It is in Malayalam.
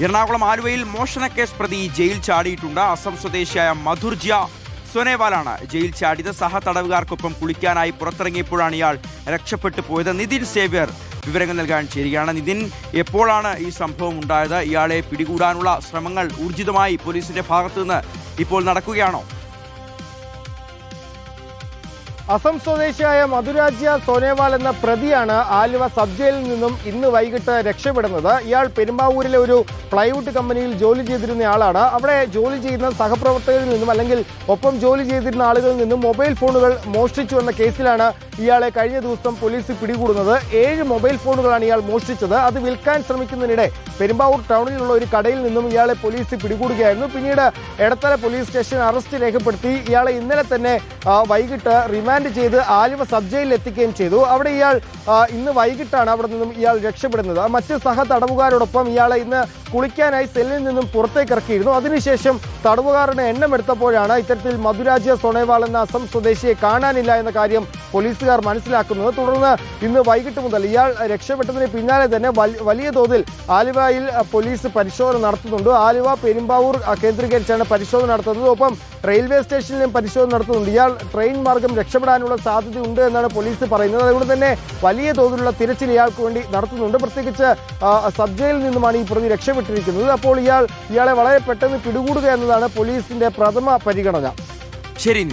എറണാകുളം ആലുവയിൽ മോഷണക്കേസ് പ്രതി ജയിൽ ചാടിയിട്ടുണ്ട്. അസം സ്വദേശിയായ മധുർജ്യ സോനേവാലാണ് ജയിൽ ചാടിയത്. സഹതടവുകാർക്കൊപ്പം കുളിക്കാനായി പുറത്തിറങ്ങിയപ്പോഴാണ് ഇയാൾ രക്ഷപ്പെട്ടു പോയത്. നിതിൻ സേവ്യർ വിവരങ്ങൾ നൽകാൻ ചേരുകയാണ്. നിതിൻ, എപ്പോഴാണ് ഈ സംഭവം ഉണ്ടായത്? ഇയാളെ പിടികൂടാനുള്ള ശ്രമങ്ങൾ ഊർജിതമായി പോലീസിന്റെ ഭാഗത്തുനിന്ന് ഇപ്പോൾ നടക്കുകയാണോ? അസം സ്വദേശിയായ മധുരാജ്യ സോനേവാൾ എന്ന പ്രതിയാണ് ആലുവ സബ് ജയിലിൽ നിന്നും ഇന്ന് വൈകിട്ട് രക്ഷപ്പെടുന്നത്. ഇയാൾ പെരുമ്പാവൂരിലെ ഒരു പ്ലൈവുഡ് കമ്പനിയിൽ ജോലി ചെയ്തിരുന്ന ആളാണ്. അവിടെ ജോലി ചെയ്യുന്ന സഹപ്രവർത്തകരിൽ നിന്നും അല്ലെങ്കിൽ ഒപ്പം ജോലി ചെയ്തിരുന്ന ആളുകളിൽ നിന്നും മൊബൈൽ ഫോണുകൾ മോഷ്ടിച്ചു എന്ന കേസിലാണ് ഇയാളെ കഴിഞ്ഞ ദിവസം പോലീസ് പിടികൂടുന്നത്. 7 മൊബൈൽ ഫോണുകളാണ് ഇയാൾ മോഷ്ടിച്ചത്. അത് വിൽക്കാൻ ശ്രമിക്കുന്നതിനിടെ പെരുമ്പാവൂർ ടൗണിലുള്ള ഒരു കടയിൽ നിന്നും ഇയാളെ പോലീസ് പിടികൂടുകയായിരുന്നു. പിന്നീട് എടത്തല പോലീസ് സ്റ്റേഷൻ അറസ്റ്റ് രേഖപ്പെടുത്തി ഇയാളെ ഇന്നലെ തന്നെ വൈകിട്ട് റിമാൻഡ് ചെയ്ത് ആലുവ സബ് ജയിലിൽ എത്തിക്കുകയും ചെയ്തു. അവിടെ ഇയാൾ ഇന്ന് വൈകിട്ടാണ് അവിടെ നിന്നും ഇയാൾ രക്ഷപ്പെടുന്നത്. മറ്റ് സഹ തടവുകാരോടൊപ്പം ഇയാളെ ഇന്ന് കുളിക്കാനായി സെല്ലിൽ നിന്നും പുറത്തേക്ക് ഇറക്കിയിരുന്നു. അതിനുശേഷം തടവുകാരുടെ എണ്ണം എടുത്തപ്പോഴാണ് ഇത്തരത്തിൽ മധുരാജ്യ സോനേവാൾ എന്ന അസം സ്വദേശിയെ കാണാനില്ല എന്ന കാര്യം പോലീസുകാർ മനസ്സിലാക്കുന്നത്. തുടർന്ന് ഇന്ന് വൈകിട്ട് മുതൽ ഇയാൾ രക്ഷപ്പെട്ടതിന് പിന്നാലെ തന്നെ വലിയ തോതിൽ ആലുവയിൽ പോലീസ് പരിശോധന നടത്തുന്നുണ്ട്. ആലുവ പെരുമ്പാവൂർ കേന്ദ്രീകരിച്ചാണ് പരിശോധന നടത്തുന്നത്. ഒപ്പം റെയിൽവേ സ്റ്റേഷനിലും പരിശോധന നടത്തുന്നുണ്ട്. ഇയാൾ ട്രെയിൻ മാർഗം രക്ഷപ്പെടാനുള്ള സാധ്യതയുണ്ട് എന്നാണ് പോലീസ് പറയുന്നത്. അതുകൊണ്ട് തന്നെ വലിയ തോതിലുള്ള തിരച്ചിൽ ഇയാൾക്ക് വേണ്ടി നടത്തുന്നുണ്ട്. പ്രത്യേകിച്ച് സബ് ജയിലിൽ നിന്നുമാണ് ഈ പ്രതി രക്ഷപ്പെട്ടിരിക്കുന്നത്. അപ്പോൾ ഇയാളെ വളരെ പെട്ടെന്ന് പിടികൂടുക എന്നതാണ് പോലീസിന്റെ പ്രഥമ പരിഗണന. ശരി.